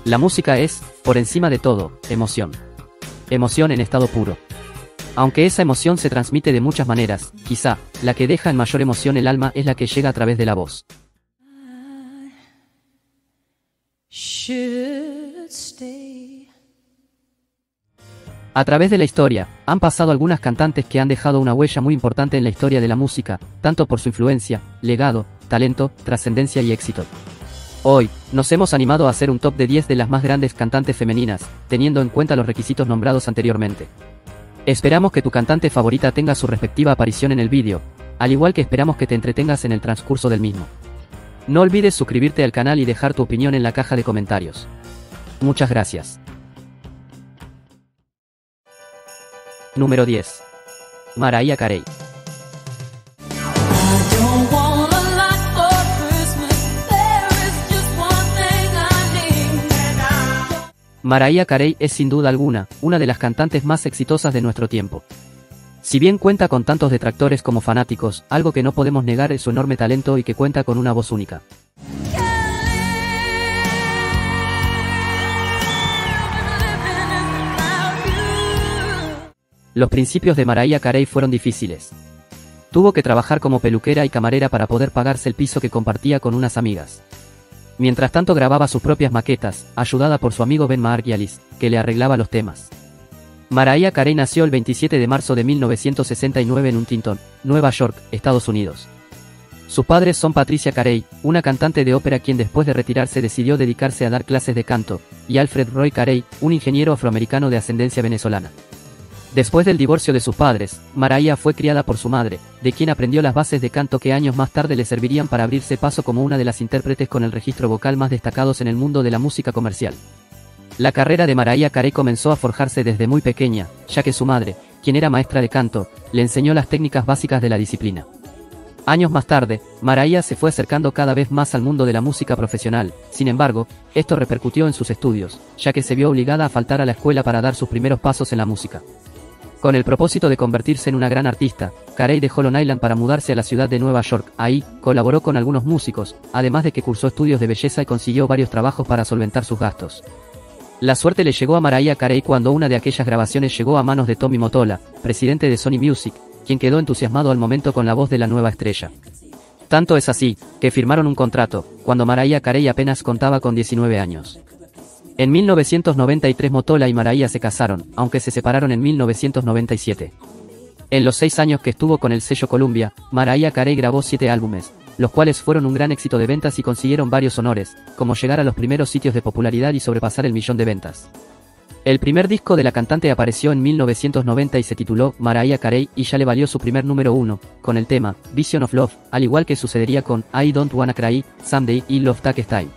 La música es, por encima de todo, emoción. Emoción en estado puro. Aunque esa emoción se transmite de muchas maneras, quizá, la que deja en mayor emoción el alma es la que llega a través de la voz. A través de la historia, han pasado algunas cantantes que han dejado una huella muy importante en la historia de la música, tanto por su influencia, legado, talento, trascendencia y éxito. Hoy, nos hemos animado a hacer un top de 10 de las más grandes cantantes femeninas, teniendo en cuenta los requisitos nombrados anteriormente. Esperamos que tu cantante favorita tenga su respectiva aparición en el vídeo, al igual que esperamos que te entretengas en el transcurso del mismo. No olvides suscribirte al canal y dejar tu opinión en la caja de comentarios. Muchas gracias. Número 10. Mariah Carey. Mariah Carey es sin duda alguna, una de las cantantes más exitosas de nuestro tiempo. Si bien cuenta con tantos detractores como fanáticos, algo que no podemos negar es su enorme talento y que cuenta con una voz única. Los principios de Mariah Carey fueron difíciles. Tuvo que trabajar como peluquera y camarera para poder pagarse el piso que compartía con unas amigas. Mientras tanto grababa sus propias maquetas, ayudada por su amigo Ben Margialis, que le arreglaba los temas. Mariah Carey nació el 27 de marzo de 1969 en Huntington, Nueva York, Estados Unidos. Sus padres son Patricia Carey, una cantante de ópera quien después de retirarse decidió dedicarse a dar clases de canto, y Alfred Roy Carey, un ingeniero afroamericano de ascendencia venezolana. Después del divorcio de sus padres, Mariah fue criada por su madre, de quien aprendió las bases de canto que años más tarde le servirían para abrirse paso como una de las intérpretes con el registro vocal más destacados en el mundo de la música comercial. La carrera de Mariah Carey comenzó a forjarse desde muy pequeña, ya que su madre, quien era maestra de canto, le enseñó las técnicas básicas de la disciplina. Años más tarde, Mariah se fue acercando cada vez más al mundo de la música profesional, sin embargo, esto repercutió en sus estudios, ya que se vio obligada a faltar a la escuela para dar sus primeros pasos en la música. Con el propósito de convertirse en una gran artista, Carey dejó Long Island para mudarse a la ciudad de Nueva York. Ahí, colaboró con algunos músicos, además de que cursó estudios de belleza y consiguió varios trabajos para solventar sus gastos. La suerte le llegó a Mariah Carey cuando una de aquellas grabaciones llegó a manos de Tommy Mottola, presidente de Sony Music, quien quedó entusiasmado al momento con la voz de la nueva estrella. Tanto es así, que firmaron un contrato, cuando Mariah Carey apenas contaba con 19 años. En 1993 Mottola y Mariah se casaron, aunque se separaron en 1997. En los 6 años que estuvo con el sello Columbia, Mariah Carey grabó 7 álbumes, los cuales fueron un gran éxito de ventas y consiguieron varios honores, como llegar a los primeros sitios de popularidad y sobrepasar el 1.000.000 de ventas. El primer disco de la cantante apareció en 1990 y se tituló Mariah Carey y ya le valió su primer número 1, con el tema Vision of Love, al igual que sucedería con I Don't Wanna Cry, Someday y Love Takes Time.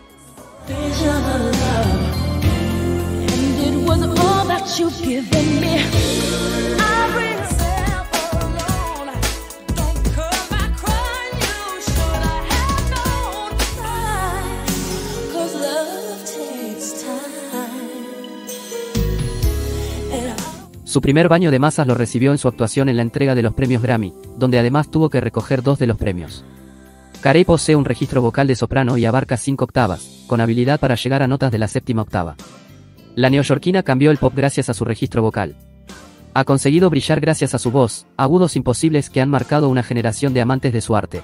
Su primer baño de masas lo recibió en su actuación en la entrega de los premios Grammy, donde además tuvo que recoger 2 de los premios. Carey posee un registro vocal de soprano y abarca 5 octavas, con habilidad para llegar a notas de la 7ª octava. La neoyorquina cambió el pop gracias a su registro vocal. Ha conseguido brillar gracias a su voz, agudos imposibles que han marcado una generación de amantes de su arte.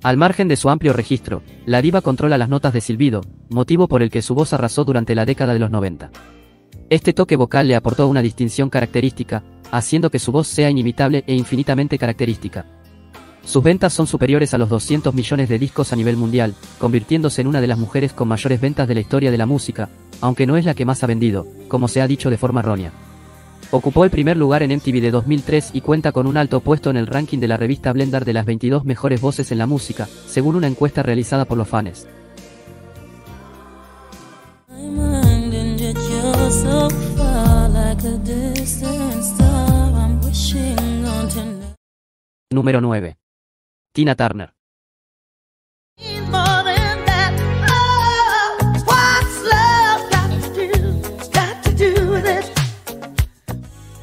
Al margen de su amplio registro, la diva controla las notas de silbido, motivo por el que su voz arrasó durante la década de los 90. Este toque vocal le aportó una distinción característica, haciendo que su voz sea inimitable e infinitamente característica. Sus ventas son superiores a los 200 millones de discos a nivel mundial, convirtiéndose en una de las mujeres con mayores ventas de la historia de la música, aunque no es la que más ha vendido, como se ha dicho de forma errónea. Ocupó el primer lugar en MTV de 2003 y cuenta con un alto puesto en el ranking de la revista Blender de las 22 mejores voces en la música, según una encuesta realizada por los fans. Número 9. Tina Turner.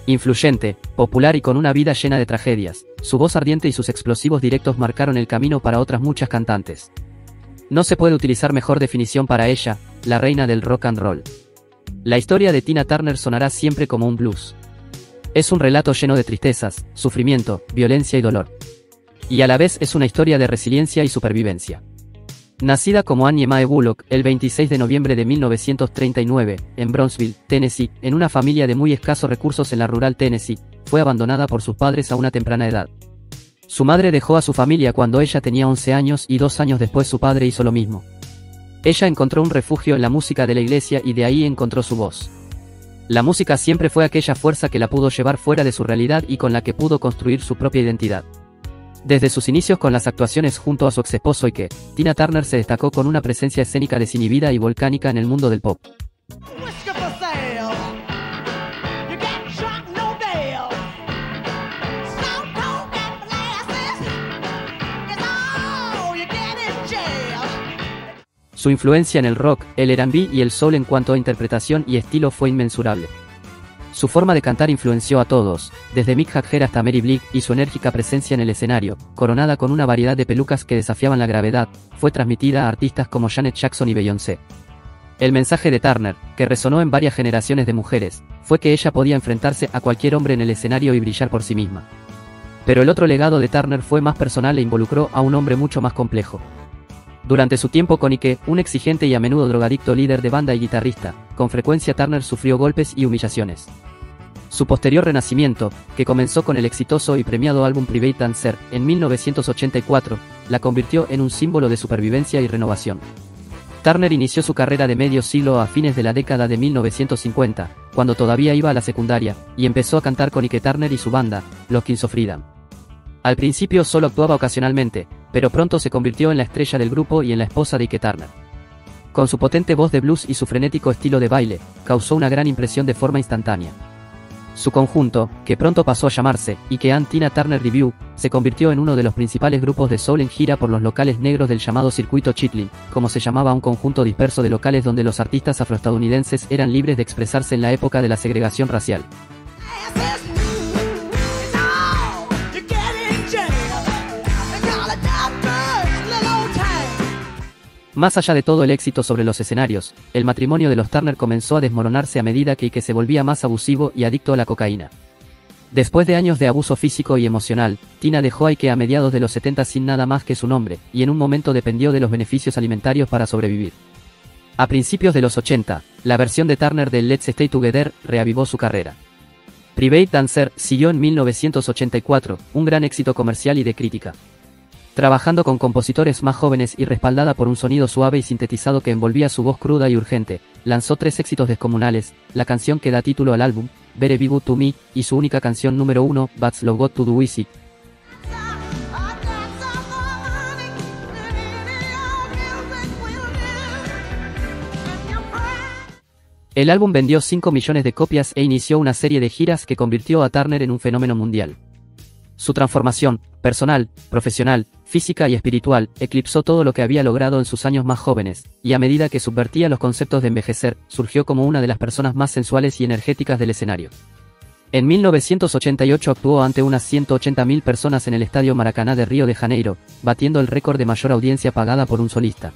Influyente, popular y con una vida llena de tragedias, su voz ardiente y sus explosivos directos marcaron el camino para otras muchas cantantes. No se puede utilizar mejor definición para ella, la reina del rock and roll. La historia de Tina Turner sonará siempre como un blues. Es un relato lleno de tristezas, sufrimiento, violencia y dolor. Y a la vez es una historia de resiliencia y supervivencia. Nacida como Annie Mae Bullock el 26 de noviembre de 1939, en Brownsville, Tennessee, en una familia de muy escasos recursos en la rural Tennessee, fue abandonada por sus padres a una temprana edad. Su madre dejó a su familia cuando ella tenía 11 años y 2 años después su padre hizo lo mismo. Ella encontró un refugio en la música de la iglesia y de ahí encontró su voz. La música siempre fue aquella fuerza que la pudo llevar fuera de su realidad y con la que pudo construir su propia identidad. Desde sus inicios con las actuaciones junto a su ex esposo Ike, Tina Turner se destacó con una presencia escénica desinhibida y volcánica en el mundo del pop. Su influencia en el rock, el R&B y el soul en cuanto a interpretación y estilo fue inmensurable. Su forma de cantar influenció a todos, desde Mick Jagger hasta Mary Blige, y su enérgica presencia en el escenario, coronada con una variedad de pelucas que desafiaban la gravedad, fue transmitida a artistas como Janet Jackson y Beyoncé. El mensaje de Turner, que resonó en varias generaciones de mujeres, fue que ella podía enfrentarse a cualquier hombre en el escenario y brillar por sí misma. Pero el otro legado de Turner fue más personal e involucró a un hombre mucho más complejo. Durante su tiempo con Ike, un exigente y a menudo drogadicto líder de banda y guitarrista, con frecuencia Turner sufrió golpes y humillaciones. Su posterior renacimiento, que comenzó con el exitoso y premiado álbum Private Dancer, en 1984, la convirtió en un símbolo de supervivencia y renovación. Turner inició su carrera de medio siglo a fines de la década de 1950, cuando todavía iba a la secundaria, y empezó a cantar con Ike Turner y su banda, los Kings of Freedom. Al principio solo actuaba ocasionalmente, pero pronto se convirtió en la estrella del grupo y en la esposa de Ike Turner. Con su potente voz de blues y su frenético estilo de baile, causó una gran impresión de forma instantánea. Su conjunto, que pronto pasó a llamarse Ike and Tina Turner Revue, se convirtió en uno de los principales grupos de soul en gira por los locales negros del llamado circuito Chitlin, como se llamaba un conjunto disperso de locales donde los artistas afroestadounidenses eran libres de expresarse en la época de la segregación racial. Más allá de todo el éxito sobre los escenarios, el matrimonio de los Turner comenzó a desmoronarse a medida que Ike se volvía más abusivo y adicto a la cocaína. Después de años de abuso físico y emocional, Tina dejó a Ike a mediados de los 70 sin nada más que su nombre, y en un momento dependió de los beneficios alimentarios para sobrevivir. A principios de los 80, la versión de Turner de Let's Stay Together reavivó su carrera. Private Dancer siguió en 1984, un gran éxito comercial y de crítica. Trabajando con compositores más jóvenes y respaldada por un sonido suave y sintetizado que envolvía su voz cruda y urgente, lanzó 3 éxitos descomunales, la canción que da título al álbum, Very Be Good to Me, y su única canción número 1, That's Love Got to Do With It. El álbum vendió 5 millones de copias e inició una serie de giras que convirtió a Turner en un fenómeno mundial. Su transformación, personal, profesional, física y espiritual, eclipsó todo lo que había logrado en sus años más jóvenes, y a medida que subvertía los conceptos de envejecer, surgió como una de las personas más sensuales y energéticas del escenario. En 1988 actuó ante unas 180.000 personas en el Estadio Maracaná de Río de Janeiro, batiendo el récord de mayor audiencia pagada por un solista.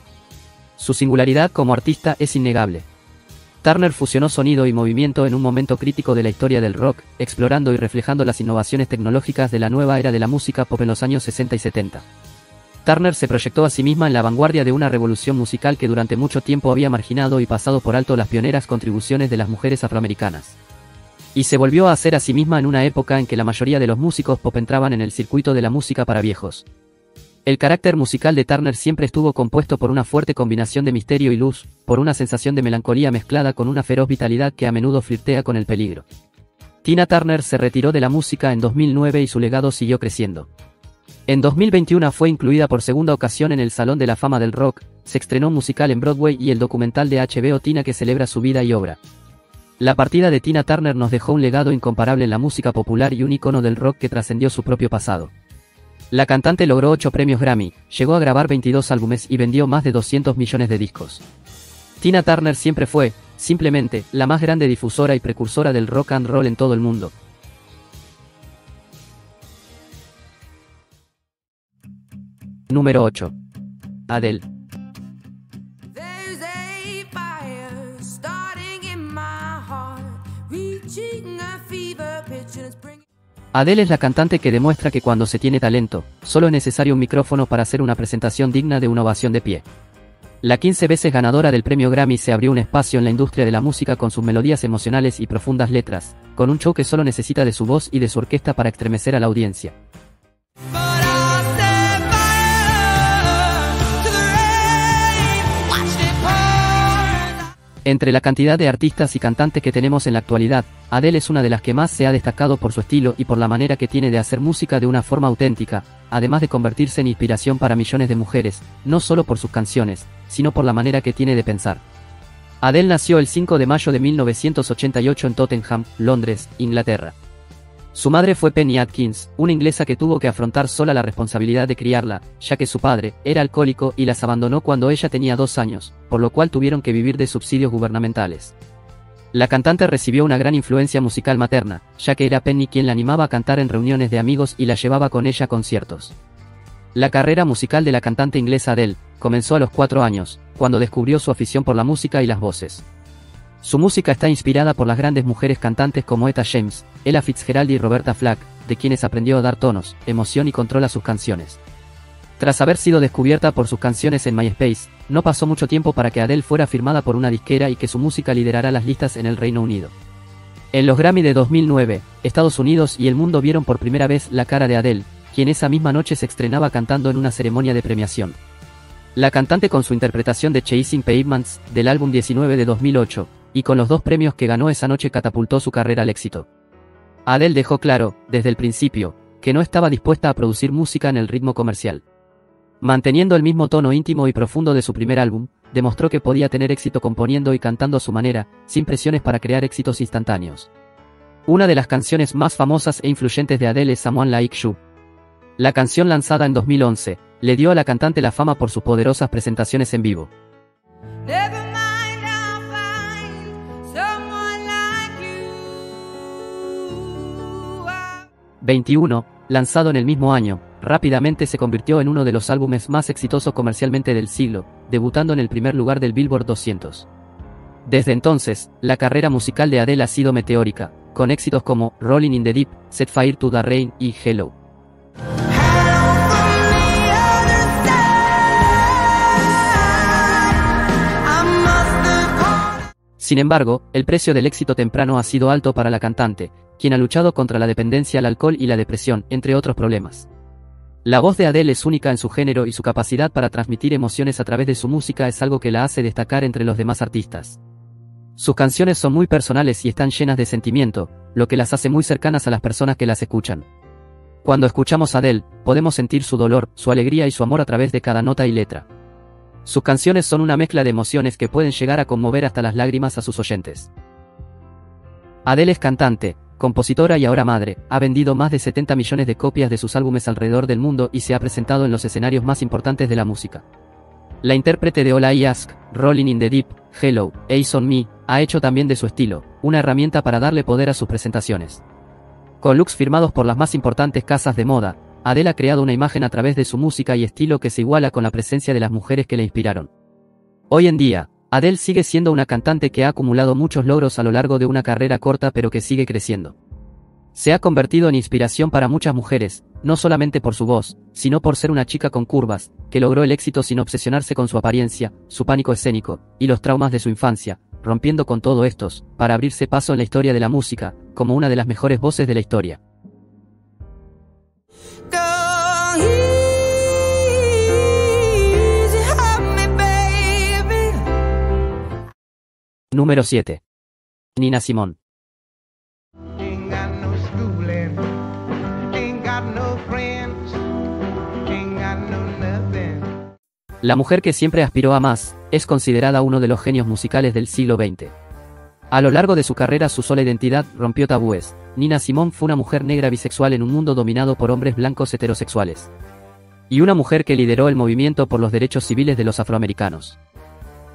Su singularidad como artista es innegable. Turner fusionó sonido y movimiento en un momento crítico de la historia del rock, explorando y reflejando las innovaciones tecnológicas de la nueva era de la música pop en los años 60 y 70. Turner se proyectó a sí misma en la vanguardia de una revolución musical que durante mucho tiempo había marginado y pasado por alto las pioneras contribuciones de las mujeres afroamericanas. Y se volvió a hacer a sí misma en una época en que la mayoría de los músicos pop entraban en el circuito de la música para viejos. El carácter musical de Turner siempre estuvo compuesto por una fuerte combinación de misterio y luz, por una sensación de melancolía mezclada con una feroz vitalidad que a menudo flirtea con el peligro. Tina Turner se retiró de la música en 2009 y su legado siguió creciendo. En 2021 fue incluida por segunda ocasión en el Salón de la Fama del Rock, se estrenó un musical en Broadway y el documental de HBO Tina que celebra su vida y obra. La partida de Tina Turner nos dejó un legado incomparable en la música popular y un icono del rock que trascendió su propio pasado. La cantante logró 8 premios Grammy, llegó a grabar 22 álbumes y vendió más de 200 millones de discos. Tina Turner siempre fue, simplemente, la más grande difusora y precursora del rock and roll en todo el mundo. Número 8. Adele. There's a fire starting in my heart, reaching a fever pitch and it's bringing... Adele es la cantante que demuestra que cuando se tiene talento, solo es necesario un micrófono para hacer una presentación digna de una ovación de pie. La 15 veces ganadora del premio Grammy se abrió un espacio en la industria de la música con sus melodías emocionales y profundas letras, con un show que solo necesita de su voz y de su orquesta para estremecer a la audiencia. Entre la cantidad de artistas y cantantes que tenemos en la actualidad, Adele es una de las que más se ha destacado por su estilo y por la manera que tiene de hacer música de una forma auténtica, además de convertirse en inspiración para millones de mujeres, no solo por sus canciones, sino por la manera que tiene de pensar. Adele nació el 5 de mayo de 1988 en Tottenham, Londres, Inglaterra. Su madre fue Penny Atkins, una inglesa que tuvo que afrontar sola la responsabilidad de criarla, ya que su padre era alcohólico y las abandonó cuando ella tenía 2 años, por lo cual tuvieron que vivir de subsidios gubernamentales. La cantante recibió una gran influencia musical materna, ya que era Penny quien la animaba a cantar en reuniones de amigos y la llevaba con ella a conciertos. La carrera musical de la cantante inglesa Adele comenzó a los 4 años, cuando descubrió su afición por la música y las voces. Su música está inspirada por las grandes mujeres cantantes como Etta James, Ella Fitzgerald y Roberta Flack, de quienes aprendió a dar tonos, emoción y control a sus canciones. Tras haber sido descubierta por sus canciones en MySpace, no pasó mucho tiempo para que Adele fuera firmada por una disquera y que su música liderara las listas en el Reino Unido. En los Grammy de 2009, Estados Unidos y el mundo vieron por primera vez la cara de Adele, quien esa misma noche se estrenaba cantando en una ceremonia de premiación. La cantante con su interpretación de Chasing Pavements, del álbum 19 de 2008, y con los 2 premios que ganó esa noche catapultó su carrera al éxito. Adele dejó claro, desde el principio, que no estaba dispuesta a producir música en el ritmo comercial. Manteniendo el mismo tono íntimo y profundo de su primer álbum, demostró que podía tener éxito componiendo y cantando a su manera, sin presiones para crear éxitos instantáneos. Una de las canciones más famosas e influyentes de Adele es Someone Like You. La canción lanzada en 2011, le dio a la cantante la fama por sus poderosas presentaciones en vivo. 21, lanzado en el mismo año, rápidamente se convirtió en uno de los álbumes más exitosos comercialmente del siglo, debutando en el primer lugar del Billboard 200. Desde entonces, la carrera musical de Adele ha sido meteórica, con éxitos como Rolling in the Deep, Set Fire to the Rain y Hello. Sin embargo, el precio del éxito temprano ha sido alto para la cantante, quien ha luchado contra la dependencia al alcohol y la depresión, entre otros problemas. La voz de Adele es única en su género y su capacidad para transmitir emociones a través de su música es algo que la hace destacar entre los demás artistas. Sus canciones son muy personales y están llenas de sentimiento, lo que las hace muy cercanas a las personas que las escuchan. Cuando escuchamos a Adele, podemos sentir su dolor, su alegría y su amor a través de cada nota y letra. Sus canciones son una mezcla de emociones que pueden llegar a conmover hasta las lágrimas a sus oyentes. Adele es cantante, compositora y ahora madre, ha vendido más de 70 millones de copias de sus álbumes alrededor del mundo y se ha presentado en los escenarios más importantes de la música. La intérprete de All I Ask, Rolling in the Deep, Hello, Eyes on Me, ha hecho también de su estilo una herramienta para darle poder a sus presentaciones. Con looks firmados por las más importantes casas de moda, Adele ha creado una imagen a través de su música y estilo que se iguala con la presencia de las mujeres que la inspiraron. Hoy en día, Adele sigue siendo una cantante que ha acumulado muchos logros a lo largo de una carrera corta pero que sigue creciendo. Se ha convertido en inspiración para muchas mujeres, no solamente por su voz, sino por ser una chica con curvas, que logró el éxito sin obsesionarse con su apariencia, su pánico escénico, y los traumas de su infancia, rompiendo con todo estos, para abrirse paso en la historia de la música, como una de las mejores voces de la historia. Número 7. Nina Simone. La mujer que siempre aspiró a más, es considerada uno de los genios musicales del siglo XX. A lo largo de su carrera su sola identidad rompió tabúes. Nina Simone fue una mujer negra bisexual en un mundo dominado por hombres blancos heterosexuales. Y una mujer que lideró el movimiento por los derechos civiles de los afroamericanos.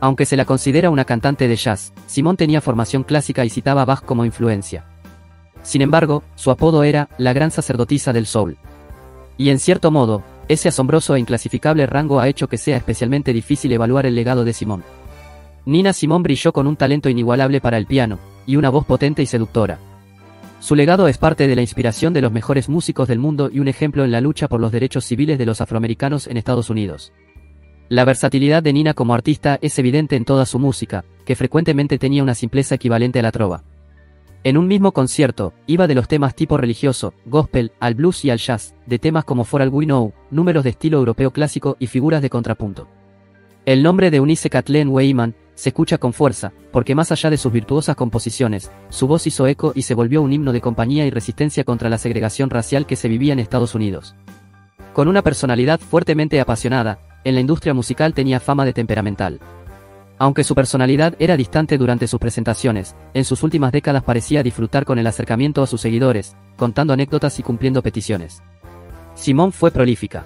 Aunque se la considera una cantante de jazz, Simone tenía formación clásica y citaba a Bach como influencia. Sin embargo, su apodo era la gran sacerdotisa del soul. Y en cierto modo, Ese asombroso e inclasificable rango ha hecho que sea especialmente difícil evaluar el legado de Simone. Nina Simone brilló con un talento inigualable para el piano, y una voz potente y seductora. Su legado es parte de la inspiración de los mejores músicos del mundo y un ejemplo en la lucha por los derechos civiles de los afroamericanos en Estados Unidos. La versatilidad de Nina como artista es evidente en toda su música, que frecuentemente tenía una simpleza equivalente a la trova. En un mismo concierto, iba de los temas tipo religioso, gospel, al blues y al jazz, de temas como For All We Know, números de estilo europeo clásico y figuras de contrapunto. El nombre de Eunice Kathleen Weyman se escucha con fuerza, porque más allá de sus virtuosas composiciones, su voz hizo eco y se volvió un himno de compañía y resistencia contra la segregación racial que se vivía en Estados Unidos. Con una personalidad fuertemente apasionada, en la industria musical tenía fama de temperamental. Aunque su personalidad era distante durante sus presentaciones, en sus últimas décadas parecía disfrutar con el acercamiento a sus seguidores, contando anécdotas y cumpliendo peticiones. Simone fue prolífica.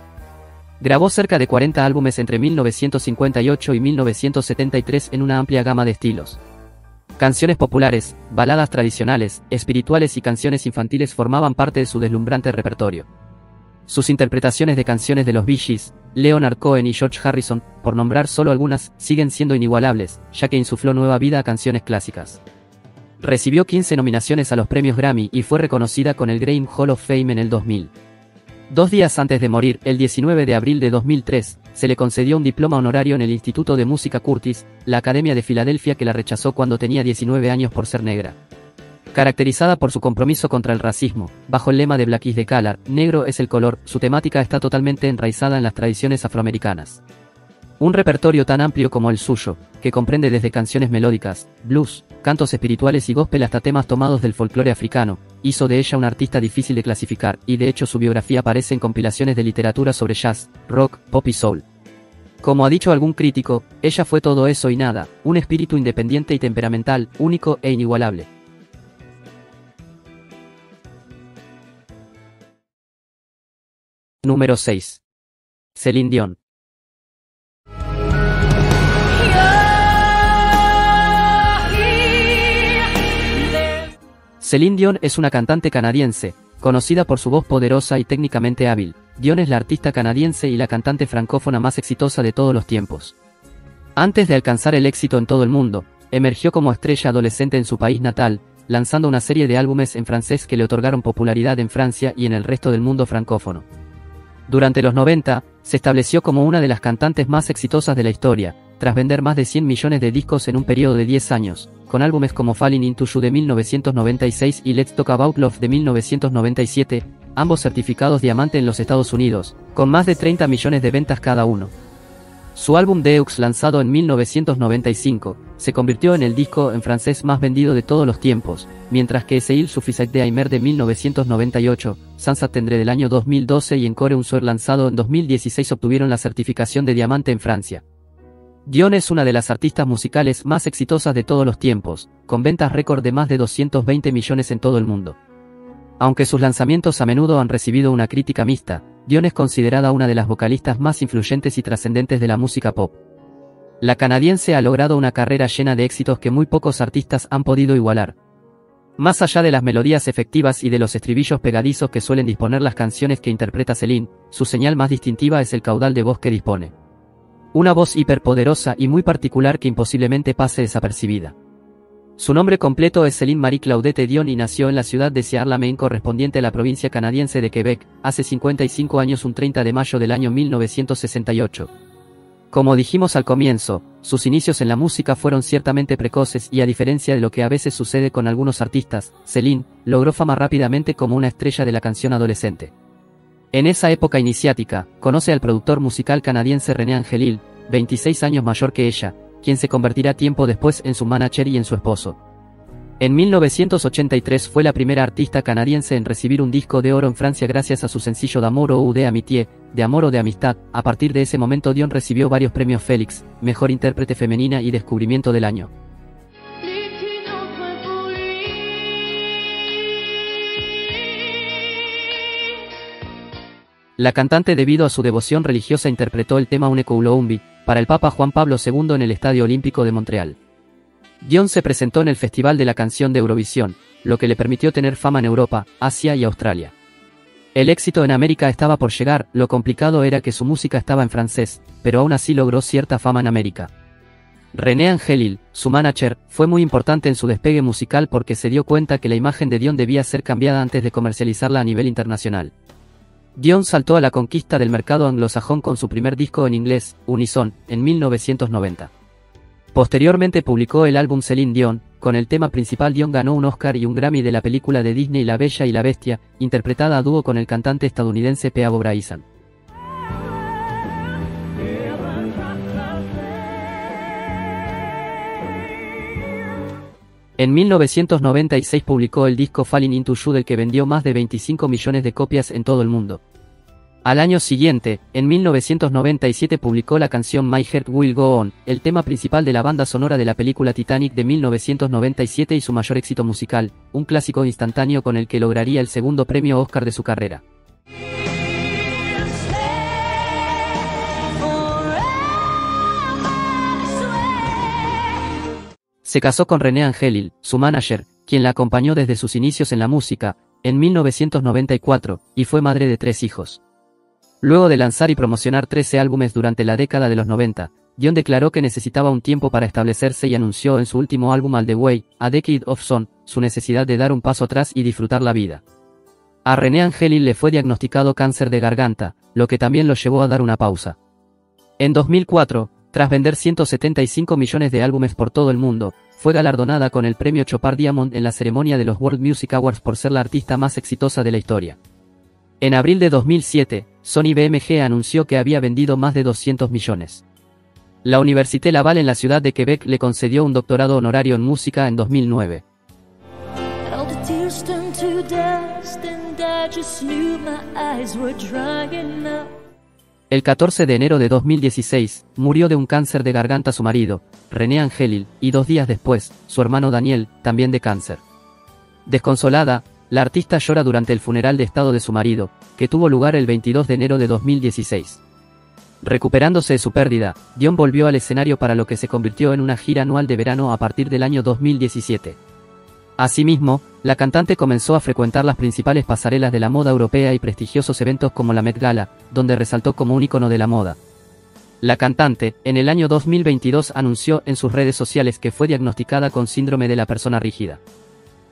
Grabó cerca de 40 álbumes entre 1958 y 1973 en una amplia gama de estilos. Canciones populares, baladas tradicionales, espirituales y canciones infantiles formaban parte de su deslumbrante repertorio. Sus interpretaciones de canciones de los Bee Gees, Leonard Cohen y George Harrison, por nombrar solo algunas, siguen siendo inigualables, ya que insufló nueva vida a canciones clásicas. Recibió 15 nominaciones a los premios Grammy y fue reconocida con el Grammy Hall of Fame en el 2000. 2 días antes de morir, el 19 de abril de 2003, se le concedió un diploma honorario en el Instituto de Música Curtis, la Academia de Filadelfia que la rechazó cuando tenía 19 años por ser negra. Caracterizada por su compromiso contra el racismo, bajo el lema de Black is the Color, negro es el color, su temática está totalmente enraizada en las tradiciones afroamericanas. Un repertorio tan amplio como el suyo, que comprende desde canciones melódicas, blues, cantos espirituales y gospel hasta temas tomados del folclore africano, hizo de ella una artista difícil de clasificar, y de hecho su biografía aparece en compilaciones de literatura sobre jazz, rock, pop y soul. Como ha dicho algún crítico, ella fue todo eso y nada, un espíritu independiente y temperamental, único e inigualable. Número 6. Celine Dion. Celine Dion es una cantante canadiense, conocida por su voz poderosa y técnicamente hábil. Dion es la artista canadiense y la cantante francófona más exitosa de todos los tiempos. Antes de alcanzar el éxito en todo el mundo, emergió como estrella adolescente en su país natal, lanzando una serie de álbumes en francés que le otorgaron popularidad en Francia y en el resto del mundo francófono. Durante los 90, se estableció como una de las cantantes más exitosas de la historia, tras vender más de 100 millones de discos en un periodo de 10 años, con álbumes como Falling Into You de 1996 y Let's Talk About Love de 1997, ambos certificados diamante en los Estados Unidos, con más de 30 millones de ventas cada uno. Su álbum Deux, lanzado en 1995, se convirtió en el disco en francés más vendido de todos los tiempos, mientras que Il suffisait d'aimer de 1998, Sans attendre del año 2012 y Encore un soir lanzado en 2016 obtuvieron la certificación de diamante en Francia. Dion es una de las artistas musicales más exitosas de todos los tiempos, con ventas récord de más de 220 millones en todo el mundo. Aunque sus lanzamientos a menudo han recibido una crítica mixta, Dion es considerada una de las vocalistas más influyentes y trascendentes de la música pop. La canadiense ha logrado una carrera llena de éxitos que muy pocos artistas han podido igualar. Más allá de las melodías efectivas y de los estribillos pegadizos que suelen disponer las canciones que interpreta Celine, su señal más distintiva es el caudal de voz que dispone. Una voz hiperpoderosa y muy particular que imposiblemente pase desapercibida. Su nombre completo es Celine Marie Claudette Dion y nació en la ciudad de Saint-Maine, correspondiente a la provincia canadiense de Quebec, hace 55 años un 30 de mayo del año 1968. Como dijimos al comienzo, sus inicios en la música fueron ciertamente precoces y a diferencia de lo que a veces sucede con algunos artistas, Celine logró fama rápidamente como una estrella de la canción adolescente. En esa época iniciática, conoce al productor musical canadiense René Angelil, 26 años mayor que ella, quien se convertirá tiempo después en su manager y en su esposo. En 1983 fue la primera artista canadiense en recibir un disco de oro en Francia gracias a su sencillo D'amour ou de amitié, de amor o de amistad. A partir de ese momento Dion recibió varios premios Félix, Mejor Intérprete Femenina y Descubrimiento del Año. La cantante, debido a su devoción religiosa, interpretó el tema Une Coulombi para el Papa Juan Pablo II en el Estadio Olímpico de Montreal. Dion se presentó en el Festival de la Canción de Eurovisión, lo que le permitió tener fama en Europa, Asia y Australia. El éxito en América estaba por llegar, lo complicado era que su música estaba en francés, pero aún así logró cierta fama en América. René Angelil, su manager, fue muy importante en su despegue musical porque se dio cuenta que la imagen de Dion debía ser cambiada antes de comercializarla a nivel internacional. Dion saltó a la conquista del mercado anglosajón con su primer disco en inglés, Unison, en 1990. Posteriormente publicó el álbum Celine Dion. Con el tema principal Dion ganó un Oscar y un Grammy de la película de Disney La Bella y la Bestia, interpretada a dúo con el cantante estadounidense Peabo Bryson. En 1996 publicó el disco Falling Into You, del que vendió más de 25 millones de copias en todo el mundo. Al año siguiente, en 1997 publicó la canción My Heart Will Go On, el tema principal de la banda sonora de la película Titanic de 1997 y su mayor éxito musical, un clásico instantáneo con el que lograría el segundo premio Oscar de su carrera. Se casó con René Angelil, su manager, quien la acompañó desde sus inicios en la música, en 1994, y fue madre de 3 hijos. Luego de lanzar y promocionar 13 álbumes durante la década de los 90, Dion declaró que necesitaba un tiempo para establecerse y anunció en su último álbum All the Way, A Decade of Son, su necesidad de dar un paso atrás y disfrutar la vida. A René Angelil le fue diagnosticado cáncer de garganta, lo que también lo llevó a dar una pausa. En 2004, tras vender 175 millones de álbumes por todo el mundo, fue galardonada con el premio Chopard Diamond en la ceremonia de los World Music Awards por ser la artista más exitosa de la historia. En abril de 2007, Sony BMG anunció que había vendido más de 200 millones. La Université Laval en la ciudad de Quebec le concedió un doctorado honorario en música en 2009. El 14 de enero de 2016, murió de un cáncer de garganta su marido, René Angelil, y 2 días después, su hermano Daniel, también de cáncer. Desconsolada, la artista llora durante el funeral de estado de su marido, que tuvo lugar el 22 de enero de 2016. Recuperándose de su pérdida, Dion volvió al escenario para lo que se convirtió en una gira anual de verano a partir del año 2017. Asimismo, la cantante comenzó a frecuentar las principales pasarelas de la moda europea y prestigiosos eventos como la Met Gala, donde resaltó como un ícono de la moda. La cantante, en el año 2022 anunció en sus redes sociales que fue diagnosticada con síndrome de la persona rígida.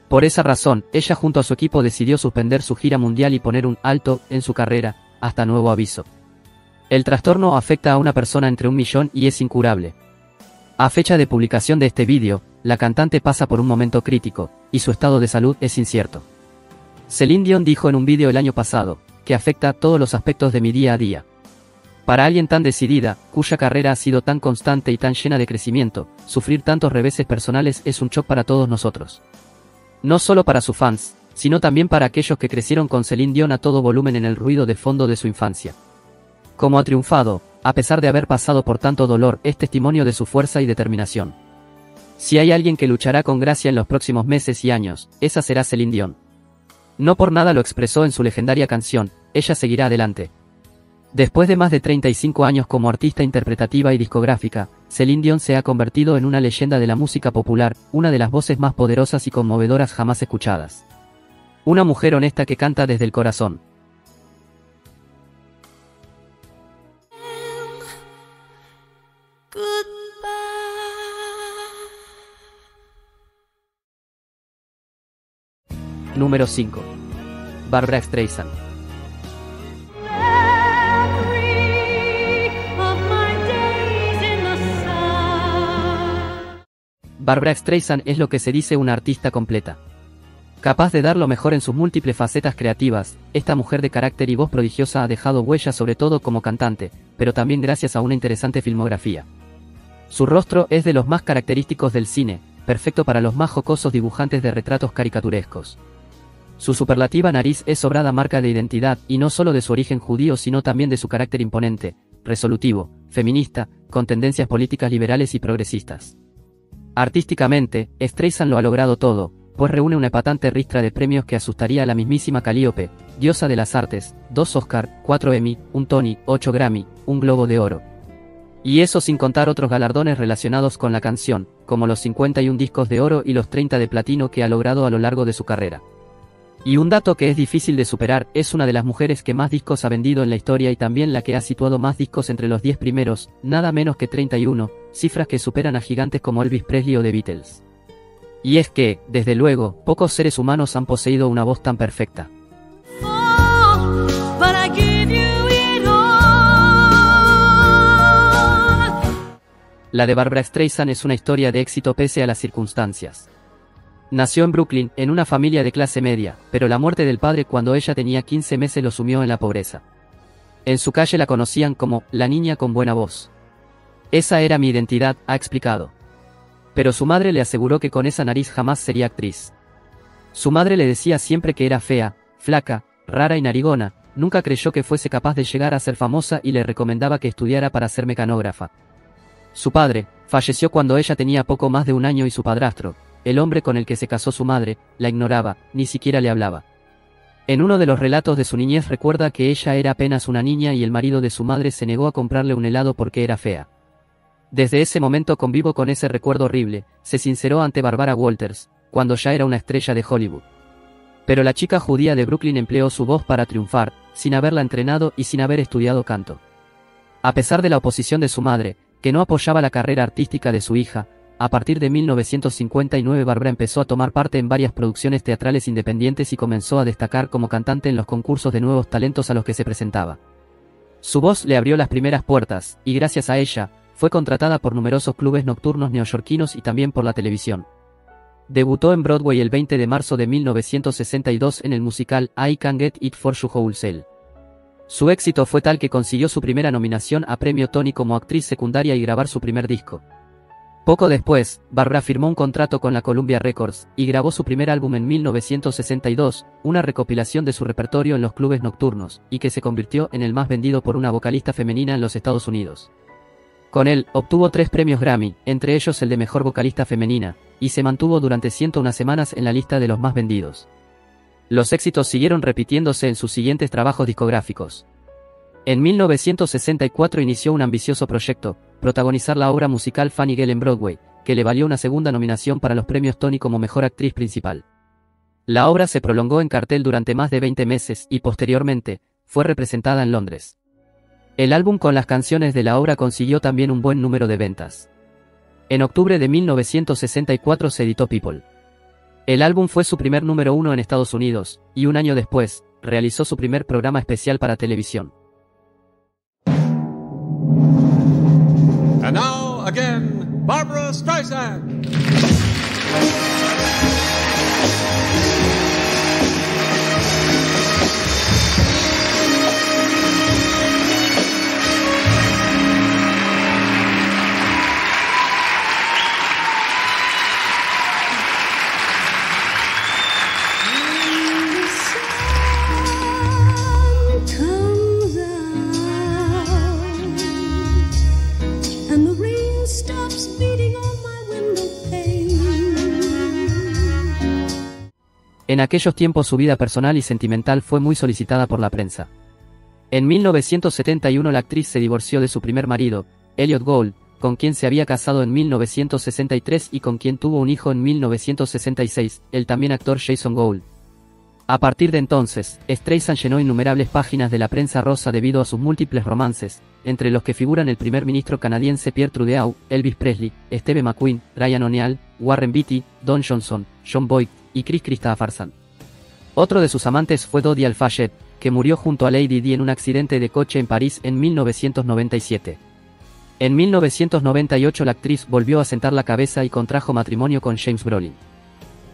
Por esa razón, ella junto a su equipo decidió suspender su gira mundial y poner un alto en su carrera, hasta nuevo aviso. El trastorno afecta a una persona entre 1 millón y es incurable. A fecha de publicación de este vídeo, la cantante pasa por un momento crítico, y su estado de salud es incierto. Celine Dion dijo en un vídeo el año pasado, que afecta todos los aspectos de mi día a día. Para alguien tan decidida, cuya carrera ha sido tan constante y tan llena de crecimiento, sufrir tantos reveses personales es un shock para todos nosotros. No solo para sus fans, sino también para aquellos que crecieron con Celine Dion a todo volumen en el ruido de fondo de su infancia. Como ha triunfado, a pesar de haber pasado por tanto dolor, es testimonio de su fuerza y determinación. Si hay alguien que luchará con gracia en los próximos meses y años, esa será Celine Dion. No por nada lo expresó en su legendaria canción, ella seguirá adelante. Después de más de 35 años como artista interpretativa y discográfica, Celine Dion se ha convertido en una leyenda de la música popular, una de las voces más poderosas y conmovedoras jamás escuchadas. Una mujer honesta que canta desde el corazón. Número 5. Barbra Streisand. Barbra Streisand es lo que se dice una artista completa. Capaz de dar lo mejor en sus múltiples facetas creativas, esta mujer de carácter y voz prodigiosa ha dejado huella sobre todo como cantante, pero también gracias a una interesante filmografía. Su rostro es de los más característicos del cine, perfecto para los más jocosos dibujantes de retratos caricaturescos. Su superlativa nariz es sobrada marca de identidad, y no solo de su origen judío sino también de su carácter imponente, resolutivo, feminista, con tendencias políticas liberales y progresistas. Artísticamente, Streisand lo ha logrado todo, pues reúne una epatante ristra de premios que asustaría a la mismísima Calíope, diosa de las artes, 2 Oscar, 4 Emmy, un Tony, 8 Grammy, un Globo de Oro. Y eso sin contar otros galardones relacionados con la canción, como los 51 discos de oro y los 30 de platino que ha logrado a lo largo de su carrera. Y un dato que es difícil de superar, es una de las mujeres que más discos ha vendido en la historia y también la que ha situado más discos entre los 10 primeros, nada menos que 31, cifras que superan a gigantes como Elvis Presley o The Beatles. Y es que, desde luego, pocos seres humanos han poseído una voz tan perfecta. La de Barbra Streisand es una historia de éxito pese a las circunstancias. Nació en Brooklyn, en una familia de clase media, pero la muerte del padre cuando ella tenía 15 meses lo sumió en la pobreza. En su calle la conocían como la niña con buena voz. Esa era mi identidad, ha explicado. Pero su madre le aseguró que con esa nariz jamás sería actriz. Su madre le decía siempre que era fea, flaca, rara y narigona, nunca creyó que fuese capaz de llegar a ser famosa y le recomendaba que estudiara para ser mecanógrafa. Su padre falleció cuando ella tenía poco más de un año y su padrastro, el hombre con el que se casó su madre, la ignoraba, ni siquiera le hablaba. En uno de los relatos de su niñez recuerda que ella era apenas una niña y el marido de su madre se negó a comprarle un helado porque era fea. Desde ese momento convivo con ese recuerdo horrible, se sinceró ante Barbara Walters, cuando ya era una estrella de Hollywood. Pero la chica judía de Brooklyn empleó su voz para triunfar, sin haberla entrenado y sin haber estudiado canto. A pesar de la oposición de su madre, que no apoyaba la carrera artística de su hija, a partir de 1959 Barbra empezó a tomar parte en varias producciones teatrales independientes y comenzó a destacar como cantante en los concursos de nuevos talentos a los que se presentaba. Su voz le abrió las primeras puertas, y gracias a ella, fue contratada por numerosos clubes nocturnos neoyorquinos y también por la televisión. Debutó en Broadway el 20 de marzo de 1962 en el musical I Can't Get It For You Wholesale. Su éxito fue tal que consiguió su primera nominación a Premio Tony como actriz secundaria y grabar su primer disco. Poco después, Barbra firmó un contrato con la Columbia Records, y grabó su primer álbum en 1962, una recopilación de su repertorio en los clubes nocturnos, y que se convirtió en el más vendido por una vocalista femenina en los Estados Unidos. Con él, obtuvo 3 premios Grammy, entre ellos el de Mejor Vocalista Femenina, y se mantuvo durante 101 semanas en la lista de los más vendidos. Los éxitos siguieron repitiéndose en sus siguientes trabajos discográficos. En 1964 inició un ambicioso proyecto, protagonizar la obra musical Funny Girl en Broadway, que le valió una segunda nominación para los premios Tony como Mejor Actriz Principal. La obra se prolongó en cartel durante más de 20 meses y posteriormente, fue representada en Londres. El álbum con las canciones de la obra consiguió también un buen número de ventas. En octubre de 1964 se editó People. El álbum fue su primer número 1 en Estados Unidos, y un año después, realizó su primer programa especial para televisión. And now, again, Barbra Streisand. En aquellos tiempos su vida personal y sentimental fue muy solicitada por la prensa. En 1971 la actriz se divorció de su primer marido, Elliot Gould, con quien se había casado en 1963 y con quien tuvo un hijo en 1966, el también actor Jason Gould. A partir de entonces, Streisand llenó innumerables páginas de la prensa rosa debido a sus múltiples romances, entre los que figuran el primer ministro canadiense Pierre Trudeau, Elvis Presley, Steve McQueen, Ryan O'Neal, Warren Beatty, Don Johnson, John Boyd y Kris Kristofferson. Otro de sus amantes fue Dodi Al-Fayed, que murió junto a Lady Di en un accidente de coche en París en 1997. En 1998 la actriz volvió a sentar la cabeza y contrajo matrimonio con James Brolin.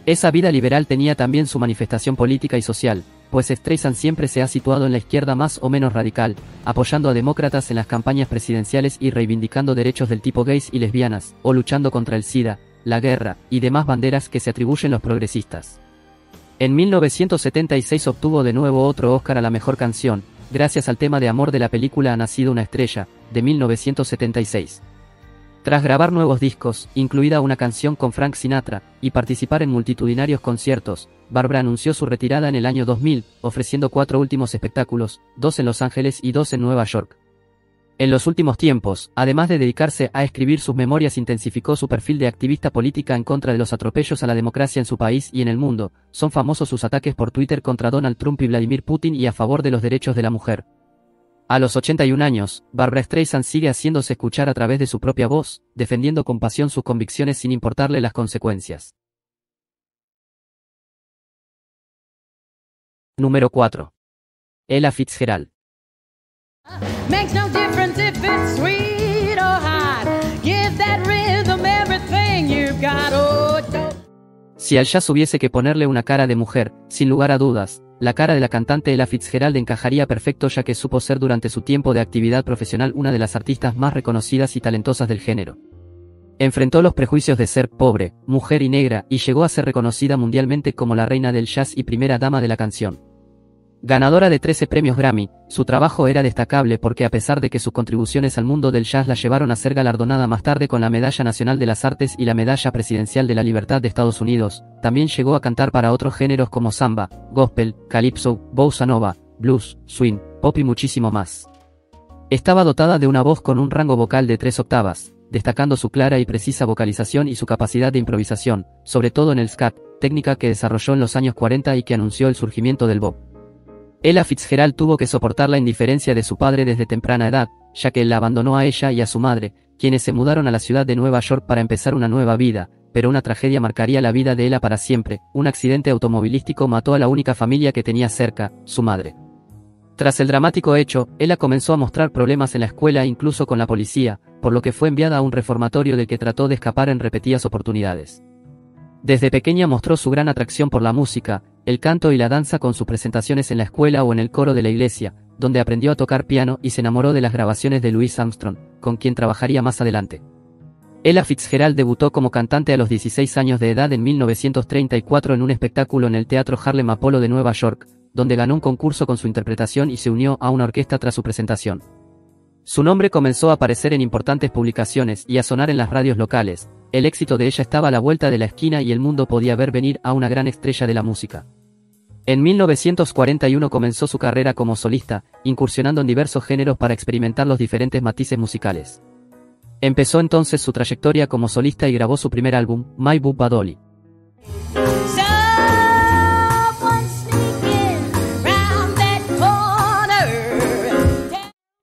Esa vida liberal tenía también su manifestación política y social, pues Streisand siempre se ha situado en la izquierda más o menos radical, apoyando a demócratas en las campañas presidenciales y reivindicando derechos del tipo gays y lesbianas, o luchando contra el SIDA, la guerra, y demás banderas que se atribuyen los progresistas. En 1976 obtuvo de nuevo otro Oscar a la mejor canción, gracias al tema de amor de la película Ha nacido una estrella, de 1976. Tras grabar nuevos discos, incluida una canción con Frank Sinatra, y participar en multitudinarios conciertos, Barbra anunció su retirada en el año 2000, ofreciendo 4 últimos espectáculos, 2 en Los Ángeles y 2 en Nueva York. En los últimos tiempos, además de dedicarse a escribir sus memorias, intensificó su perfil de activista política en contra de los atropellos a la democracia en su país y en el mundo. Son famosos sus ataques por Twitter contra Donald Trump y Vladimir Putin y a favor de los derechos de la mujer. A los 81 años, Barbra Streisand sigue haciéndose escuchar a través de su propia voz, defendiendo con pasión sus convicciones sin importarle las consecuencias. Número 4. Ella Fitzgerald. Makes no difference if it's sweet or hot. Give that rhythm everything you've got. Oh, don't. Si al jazz hubiese que ponerle una cara de mujer, sin lugar a dudas, la cara de la cantante Ella Fitzgerald encajaría perfecto, ya que supo ser durante su tiempo de actividad profesional una de las artistas más reconocidas y talentosas del género. Enfrentó los prejuicios de ser pobre, mujer y negra, y llegó a ser reconocida mundialmente como la reina del jazz y primera dama de la canción. Ganadora de 13 premios Grammy, su trabajo era destacable porque a pesar de que sus contribuciones al mundo del jazz la llevaron a ser galardonada más tarde con la Medalla Nacional de las Artes y la Medalla Presidencial de la Libertad de Estados Unidos, también llegó a cantar para otros géneros como samba, gospel, calypso, bossa nova, blues, swing, pop y muchísimo más. Estaba dotada de una voz con un rango vocal de 3 octavas, destacando su clara y precisa vocalización y su capacidad de improvisación, sobre todo en el scat, técnica que desarrolló en los años 40 y que anunció el surgimiento del bop. Ella Fitzgerald tuvo que soportar la indiferencia de su padre desde temprana edad, ya que él la abandonó a ella y a su madre, quienes se mudaron a la ciudad de Nueva York para empezar una nueva vida, pero una tragedia marcaría la vida de Ella para siempre. Un accidente automovilístico mató a la única familia que tenía cerca, su madre. Tras el dramático hecho, Ella comenzó a mostrar problemas en la escuela e incluso con la policía, por lo que fue enviada a un reformatorio del que trató de escapar en repetidas oportunidades. Desde pequeña mostró su gran atracción por la música, el canto y la danza con sus presentaciones en la escuela o en el coro de la iglesia, donde aprendió a tocar piano y se enamoró de las grabaciones de Louis Armstrong, con quien trabajaría más adelante. Ella Fitzgerald debutó como cantante a los 16 años de edad en 1934 en un espectáculo en el Teatro Harlem Apollo de Nueva York, donde ganó un concurso con su interpretación y se unió a una orquesta tras su presentación. Su nombre comenzó a aparecer en importantes publicaciones y a sonar en las radios locales. El éxito de ella estaba a la vuelta de la esquina y el mundo podía ver venir a una gran estrella de la música. En 1941 comenzó su carrera como solista, incursionando en diversos géneros para experimentar los diferentes matices musicales. Empezó entonces su trayectoria como solista y grabó su primer álbum, My Bubba Dolly.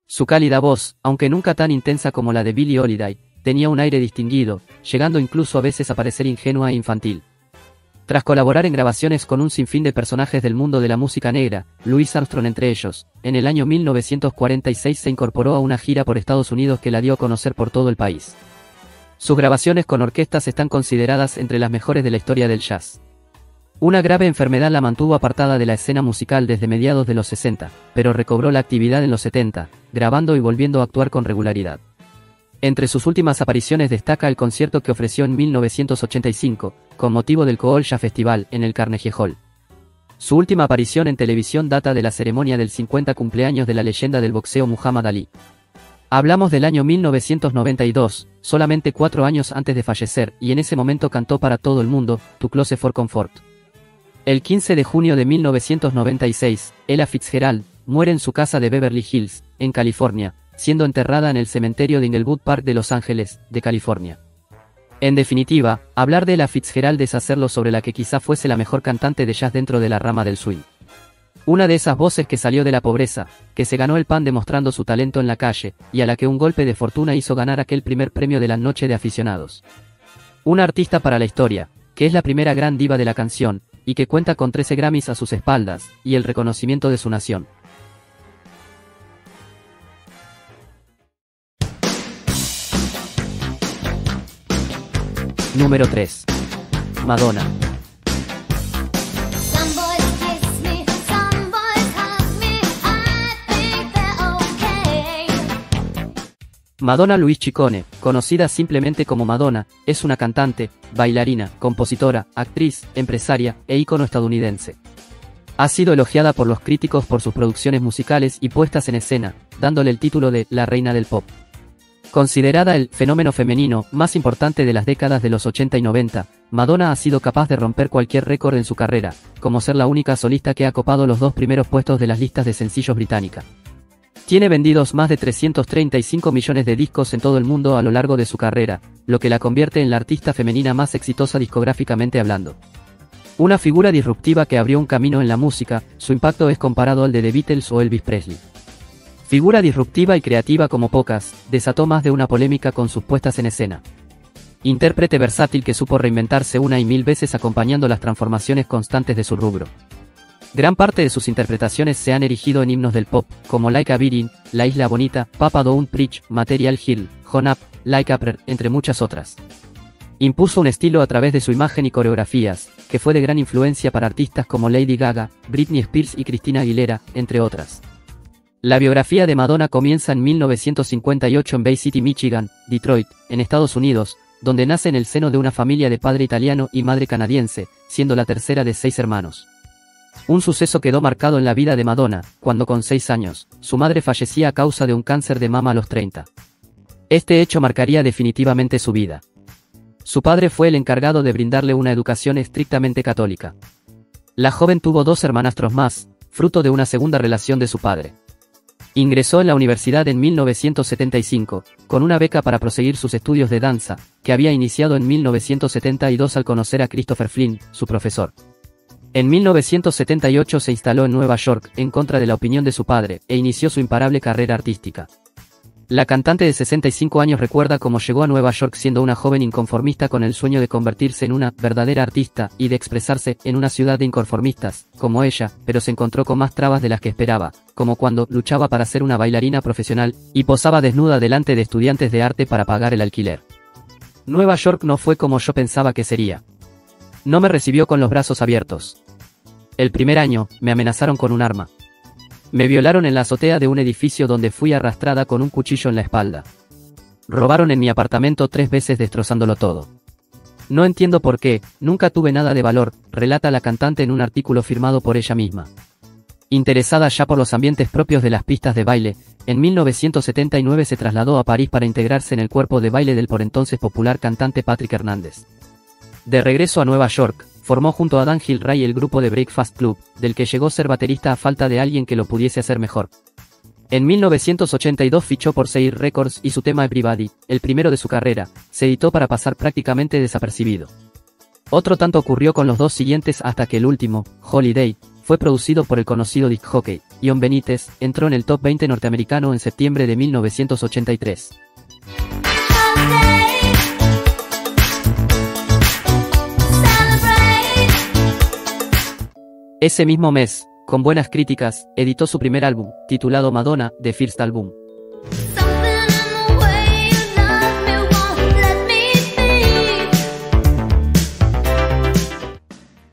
Su cálida voz, aunque nunca tan intensa como la de Billie Holiday, tenía un aire distinguido, llegando incluso a veces a parecer ingenua e infantil. Tras colaborar en grabaciones con un sinfín de personajes del mundo de la música negra, Louis Armstrong entre ellos, en el año 1946 se incorporó a una gira por Estados Unidos que la dio a conocer por todo el país. Sus grabaciones con orquestas están consideradas entre las mejores de la historia del jazz. Una grave enfermedad la mantuvo apartada de la escena musical desde mediados de los 60, pero recobró la actividad en los 70, grabando y volviendo a actuar con regularidad. Entre sus últimas apariciones destaca el concierto que ofreció en 1985, con motivo del Kool Jazz Festival, en el Carnegie Hall. Su última aparición en televisión data de la ceremonia del 50 cumpleaños de la leyenda del boxeo Muhammad Ali. Hablamos del año 1992, solamente 4 años antes de fallecer, y en ese momento cantó para todo el mundo, Too Close for Comfort. El 15 de junio de 1996, Ella Fitzgerald muere en su casa de Beverly Hills, en California, siendo enterrada en el cementerio de Inglewood Park de Los Ángeles, de California. En definitiva, hablar de Ella Fitzgerald es hacerlo sobre la que quizá fuese la mejor cantante de jazz dentro de la rama del swing. Una de esas voces que salió de la pobreza, que se ganó el pan demostrando su talento en la calle, y a la que un golpe de fortuna hizo ganar aquel primer premio de la noche de aficionados. Una artista para la historia, que es la primera gran diva de la canción, y que cuenta con 13 Grammys a sus espaldas, y el reconocimiento de su nación. Número 3. Madonna. Madonna Louise Ciccone, conocida simplemente como Madonna, es una cantante, bailarina, compositora, actriz, empresaria e ícono estadounidense. Ha sido elogiada por los críticos por sus producciones musicales y puestas en escena, dándole el título de la reina del pop. Considerada el fenómeno femenino más importante de las décadas de los 80 y 90, Madonna ha sido capaz de romper cualquier récord en su carrera, como ser la única solista que ha copado los 2 primeros puestos de las listas de sencillos británicas. Tiene vendidos más de 335 millones de discos en todo el mundo a lo largo de su carrera, lo que la convierte en la artista femenina más exitosa discográficamente hablando. Una figura disruptiva que abrió un camino en la música, su impacto es comparado al de The Beatles o Elvis Presley. Figura disruptiva y creativa como pocas, desató más de una polémica con sus puestas en escena. Intérprete versátil que supo reinventarse una y mil veces acompañando las transformaciones constantes de su rubro. Gran parte de sus interpretaciones se han erigido en himnos del pop, como Like a Virgin, La Isla Bonita, Papa Don't Preach, Material Girl, Hon Up, Like a Prayer, entre muchas otras. Impuso un estilo a través de su imagen y coreografías, que fue de gran influencia para artistas como Lady Gaga, Britney Spears y Christina Aguilera, entre otras. La biografía de Madonna comienza en 1958 en Bay City, Michigan, Detroit, en Estados Unidos, donde nace en el seno de una familia de padre italiano y madre canadiense, siendo la tercera de 6 hermanos. Un suceso quedó marcado en la vida de Madonna, cuando con 6 años, su madre fallecía a causa de un cáncer de mama a los 30. Este hecho marcaría definitivamente su vida. Su padre fue el encargado de brindarle una educación estrictamente católica. La joven tuvo 2 hermanastros más, fruto de una segunda relación de su padre. Ingresó en la universidad en 1975, con una beca para proseguir sus estudios de danza, que había iniciado en 1972 al conocer a Christopher Flynn, su profesor. En 1978 se instaló en Nueva York, en contra de la opinión de su padre, e inició su imparable carrera artística. La cantante de 65 años recuerda cómo llegó a Nueva York siendo una joven inconformista con el sueño de convertirse en una verdadera artista y de expresarse en una ciudad de inconformistas, como ella, pero se encontró con más trabas de las que esperaba, como cuando luchaba para ser una bailarina profesional y posaba desnuda delante de estudiantes de arte para pagar el alquiler. Nueva York no fue como yo pensaba que sería. No me recibió con los brazos abiertos. El primer año, me amenazaron con un arma. Me violaron en la azotea de un edificio donde fui arrastrada con un cuchillo en la espalda. Robaron en mi apartamento 3 veces destrozándolo todo. No entiendo por qué, nunca tuve nada de valor, relata la cantante en un artículo firmado por ella misma. Interesada ya por los ambientes propios de las pistas de baile, en 1979 se trasladó a París para integrarse en el cuerpo de baile del por entonces popular cantante Patrick Hernandez. De regreso a Nueva York, formó junto a Dan Gilroy el grupo de Breakfast Club, del que llegó a ser baterista a falta de alguien que lo pudiese hacer mejor. En 1982 fichó por Sire Records y su tema Everybody, el primero de su carrera, se editó para pasar prácticamente desapercibido. Otro tanto ocurrió con los 2 siguientes hasta que el último, Holiday, fue producido por el conocido disc jockey, Ian Benítez, entró en el top 20 norteamericano en septiembre de 1983. Ese mismo mes, con buenas críticas, editó su primer álbum, titulado Madonna, The First Album.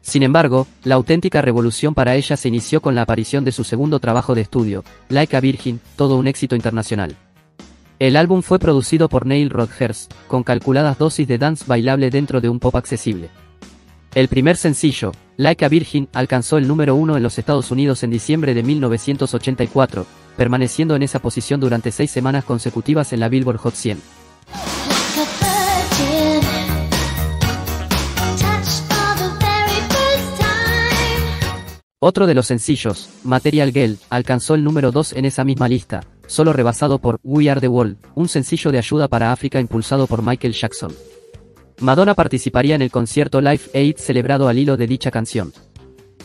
Sin embargo, la auténtica revolución para ella se inició con la aparición de su segundo trabajo de estudio, Like a Virgin, todo un éxito internacional. El álbum fue producido por Neil Rodgers, con calculadas dosis de dance bailable dentro de un pop accesible. El primer sencillo, Like a Virgin, alcanzó el número 1 en los Estados Unidos en diciembre de 1984, permaneciendo en esa posición durante 6 semanas consecutivas en la Billboard Hot 100. Otro de los sencillos, Material Girl, alcanzó el número 2 en esa misma lista, solo rebasado por We Are the World, un sencillo de ayuda para África impulsado por Michael Jackson. Madonna participaría en el concierto Live Aid celebrado al hilo de dicha canción.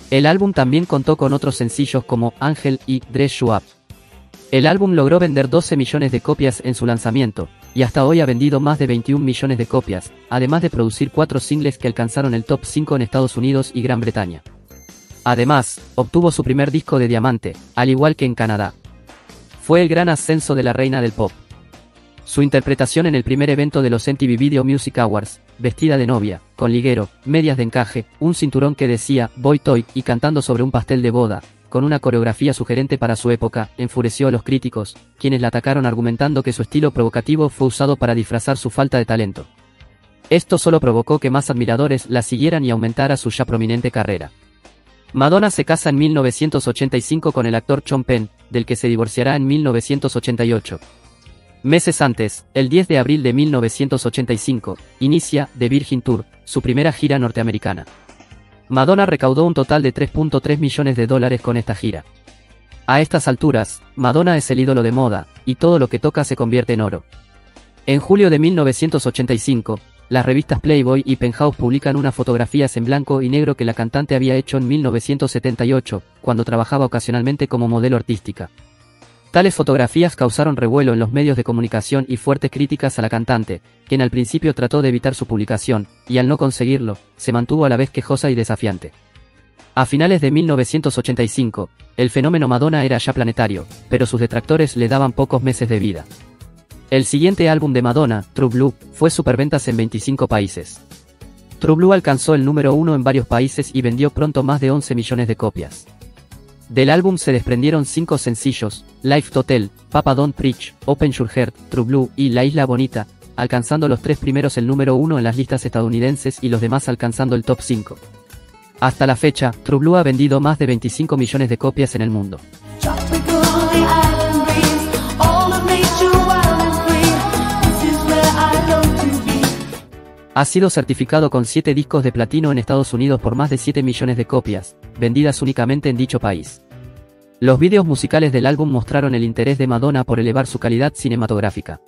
El álbum también contó con otros sencillos como Angel y Dress You Up. El álbum logró vender 12 millones de copias en su lanzamiento, y hasta hoy ha vendido más de 21 millones de copias, además de producir 4 singles que alcanzaron el top 5 en Estados Unidos y Gran Bretaña. Además, obtuvo su primer disco de diamante, al igual que en Canadá. Fue el gran ascenso de la reina del pop. Su interpretación en el primer evento de los MTV Video Music Awards, vestida de novia, con liguero, medias de encaje, un cinturón que decía Boy Toy y cantando sobre un pastel de boda, con una coreografía sugerente para su época, enfureció a los críticos, quienes la atacaron argumentando que su estilo provocativo fue usado para disfrazar su falta de talento. Esto solo provocó que más admiradores la siguieran y aumentara su ya prominente carrera. Madonna se casa en 1985 con el actor Sean Penn, del que se divorciará en 1988. Meses antes, el 10 de abril de 1985, inicia The Virgin Tour, su primera gira norteamericana. Madonna recaudó un total de $3.3 millones con esta gira. A estas alturas, Madonna es el ídolo de moda, y todo lo que toca se convierte en oro. En julio de 1985, las revistas Playboy y Penthouse publican unas fotografías en blanco y negro que la cantante había hecho en 1978, cuando trabajaba ocasionalmente como modelo artística. Tales fotografías causaron revuelo en los medios de comunicación y fuertes críticas a la cantante, quien al principio trató de evitar su publicación, y al no conseguirlo, se mantuvo a la vez quejosa y desafiante. A finales de 1985, el fenómeno Madonna era ya planetario, pero sus detractores le daban pocos meses de vida. El siguiente álbum de Madonna, True Blue, fue superventas en 25 países. True Blue alcanzó el número 1 en varios países y vendió pronto más de 11 millones de copias. Del álbum se desprendieron 5 sencillos: Life Total, Papa Don't Preach, Open Your Heart, True Blue y La Isla Bonita, alcanzando los 3 primeros el número 1 en las listas estadounidenses y los demás alcanzando el top 5. Hasta la fecha, True Blue ha vendido más de 25 millones de copias en el mundo. Ha sido certificado con 7 discos de platino en Estados Unidos por más de 7 millones de copias, vendidas únicamente en dicho país. Los vídeos musicales del álbum mostraron el interés de Madonna por elevar su calidad cinematográfica.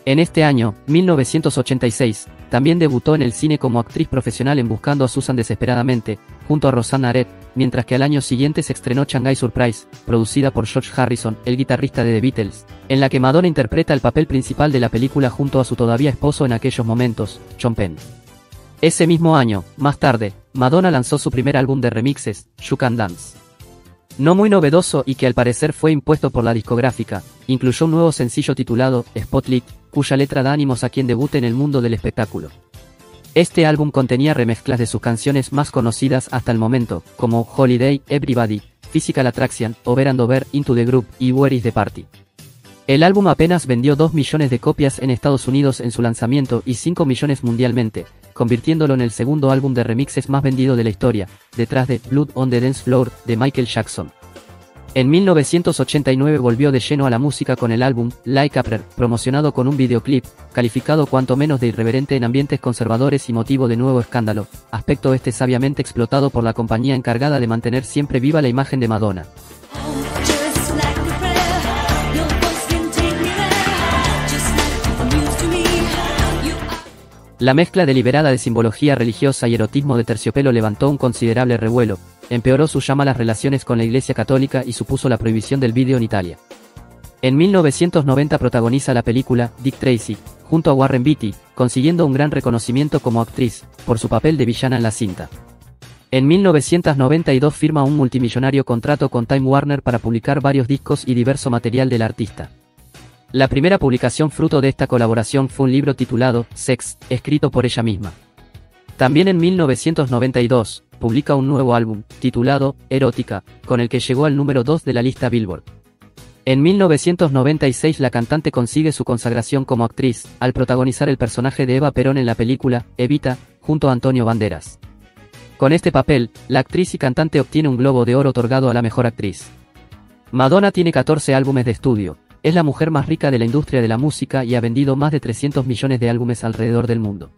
En este año, 1986, también debutó en el cine como actriz profesional en Buscando a Susan desesperadamente, junto a Rosanna Arquette, mientras que al año siguiente se estrenó Shanghai Surprise, producida por George Harrison, el guitarrista de The Beatles, en la que Madonna interpreta el papel principal de la película junto a su todavía esposo en aquellos momentos, Sean Penn. Ese mismo año, más tarde, Madonna lanzó su primer álbum de remixes, You Can Dance. No muy novedoso y que al parecer fue impuesto por la discográfica, incluyó un nuevo sencillo titulado Spotlight, cuya letra da ánimos a quien debute en el mundo del espectáculo. Este álbum contenía remezclas de sus canciones más conocidas hasta el momento, como Holiday, Everybody, Physical Attraction, Over and Over, Into the Group y Where is the Party. El álbum apenas vendió 2 millones de copias en Estados Unidos en su lanzamiento y 5 millones mundialmente, convirtiéndolo en el segundo álbum de remixes más vendido de la historia, detrás de Blood on the Dance Floor, de Michael Jackson. En 1989 volvió de lleno a la música con el álbum Like a Prayer, promocionado con un videoclip, calificado cuanto menos de irreverente en ambientes conservadores y motivo de nuevo escándalo, aspecto este sabiamente explotado por la compañía encargada de mantener siempre viva la imagen de Madonna. La mezcla deliberada de simbología religiosa y erotismo de Terciopelo levantó un considerable revuelo, empeoró sus ya malas relaciones con la Iglesia Católica y supuso la prohibición del vídeo en Italia. En 1990 protagoniza la película Dick Tracy, junto a Warren Beatty, consiguiendo un gran reconocimiento como actriz, por su papel de villana en la cinta. En 1992 firma un multimillonario contrato con Time Warner para publicar varios discos y diverso material del artista. La primera publicación fruto de esta colaboración fue un libro titulado Sex, escrito por ella misma. También en 1992, publica un nuevo álbum, titulado Erótica, con el que llegó al número 2 de la lista Billboard. En 1996 la cantante consigue su consagración como actriz, al protagonizar el personaje de Eva Perón en la película Evita, junto a Antonio Banderas. Con este papel, la actriz y cantante obtiene un Globo de Oro otorgado a la mejor actriz. Madonna tiene 14 álbumes de estudio. Es la mujer más rica de la industria de la música y ha vendido más de 300 millones de álbumes alrededor del mundo.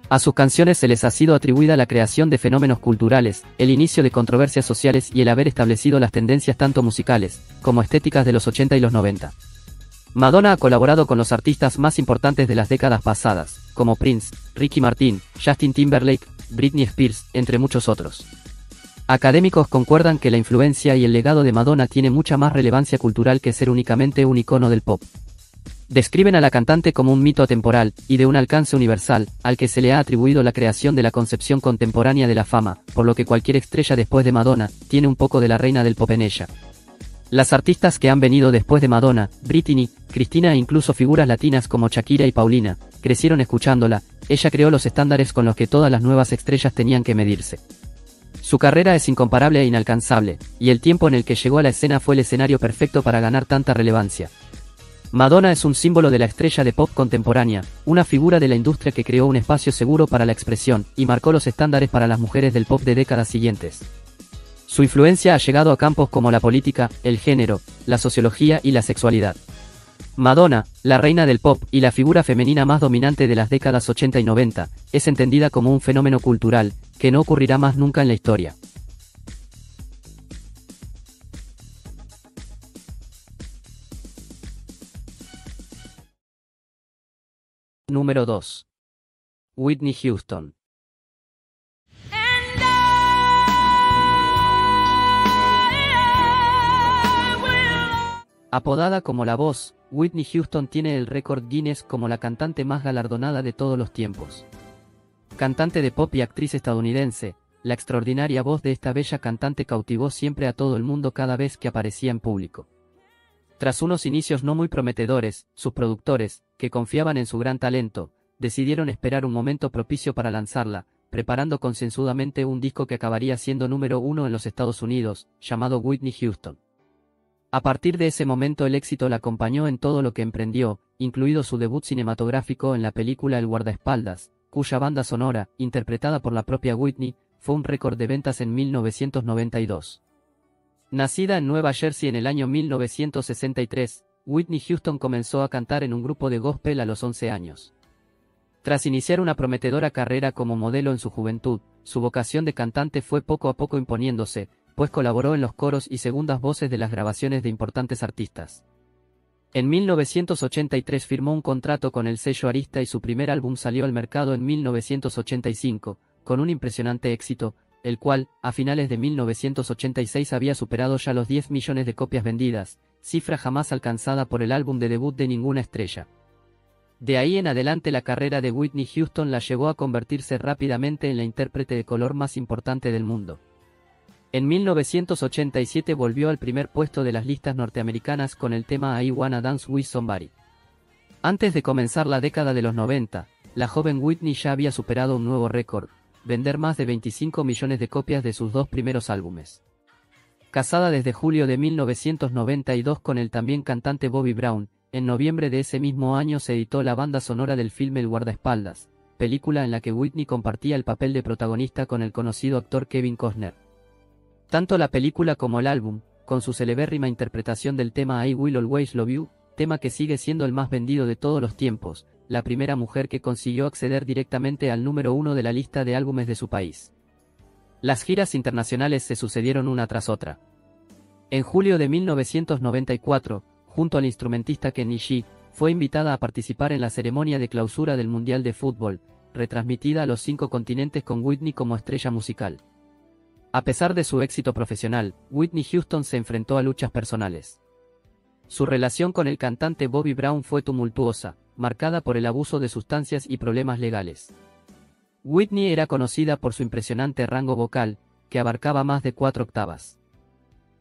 A sus canciones se les ha sido atribuida la creación de fenómenos culturales, el inicio de controversias sociales y el haber establecido las tendencias tanto musicales, como estéticas de los 80 y los 90. Madonna ha colaborado con los artistas más importantes de las décadas pasadas, como Prince, Ricky Martin, Justin Timberlake, Britney Spears, entre muchos otros. Académicos concuerdan que la influencia y el legado de Madonna tiene mucha más relevancia cultural que ser únicamente un icono del pop. Describen a la cantante como un mito atemporal, y de un alcance universal, al que se le ha atribuido la creación de la concepción contemporánea de la fama, por lo que cualquier estrella después de Madonna, tiene un poco de la reina del pop en ella. Las artistas que han venido después de Madonna, Britney, Christina e incluso figuras latinas como Shakira y Paulina, crecieron escuchándola. Ella creó los estándares con los que todas las nuevas estrellas tenían que medirse. Su carrera es incomparable e inalcanzable, y el tiempo en el que llegó a la escena fue el escenario perfecto para ganar tanta relevancia. Madonna es un símbolo de la estrella de pop contemporánea, una figura de la industria que creó un espacio seguro para la expresión, y marcó los estándares para las mujeres del pop de décadas siguientes. Su influencia ha llegado a campos como la política, el género, la sociología y la sexualidad. Madonna, la reina del pop y la figura femenina más dominante de las décadas 80 y 90, es entendida como un fenómeno cultural, que no ocurrirá más nunca en la historia. Número 2. Whitney Houston. Apodada como La Voz, Whitney Houston tiene el récord Guinness como la cantante más galardonada de todos los tiempos. Cantante de pop y actriz estadounidense, la extraordinaria voz de esta bella cantante cautivó siempre a todo el mundo cada vez que aparecía en público. Tras unos inicios no muy prometedores, sus productores, que confiaban en su gran talento, decidieron esperar un momento propicio para lanzarla, preparando concienzudamente un disco que acabaría siendo número 1 en los Estados Unidos, llamado Whitney Houston. A partir de ese momento el éxito la acompañó en todo lo que emprendió, incluido su debut cinematográfico en la película El guardaespaldas, cuya banda sonora, interpretada por la propia Whitney, fue un récord de ventas en 1992. Nacida en Nueva Jersey en el año 1963, Whitney Houston comenzó a cantar en un grupo de gospel a los 11 años. Tras iniciar una prometedora carrera como modelo en su juventud, su vocación de cantante fue poco a poco imponiéndose, pues colaboró en los coros y segundas voces de las grabaciones de importantes artistas. En 1983 firmó un contrato con el sello Arista y su primer álbum salió al mercado en 1985, con un impresionante éxito, el cual, a finales de 1986 había superado ya los 10 millones de copias vendidas, cifra jamás alcanzada por el álbum de debut de ninguna estrella. De ahí en adelante la carrera de Whitney Houston la llevó a convertirse rápidamente en la intérprete de color más importante del mundo. En 1987 volvió al primer puesto de las listas norteamericanas con el tema I Wanna Dance With Somebody. Antes de comenzar la década de los 90, la joven Whitney ya había superado un nuevo récord, vender más de 25 millones de copias de sus dos primeros álbumes. Casada desde julio de 1992 con el también cantante Bobby Brown, en noviembre de ese mismo año se editó la banda sonora del filme El guardaespaldas, película en la que Whitney compartía el papel de protagonista con el conocido actor Kevin Costner. Tanto la película como el álbum, con su celebérrima interpretación del tema I Will Always Love You, tema que sigue siendo el más vendido de todos los tiempos, la primera mujer que consiguió acceder directamente al número 1 de la lista de álbumes de su país. Las giras internacionales se sucedieron una tras otra. En julio de 1994, junto al instrumentista Kenny G, fue invitada a participar en la ceremonia de clausura del Mundial de Fútbol, retransmitida a los 5 continentes con Whitney como estrella musical. A pesar de su éxito profesional, Whitney Houston se enfrentó a luchas personales. Su relación con el cantante Bobby Brown fue tumultuosa, marcada por el abuso de sustancias y problemas legales. Whitney era conocida por su impresionante rango vocal, que abarcaba más de 4 octavas.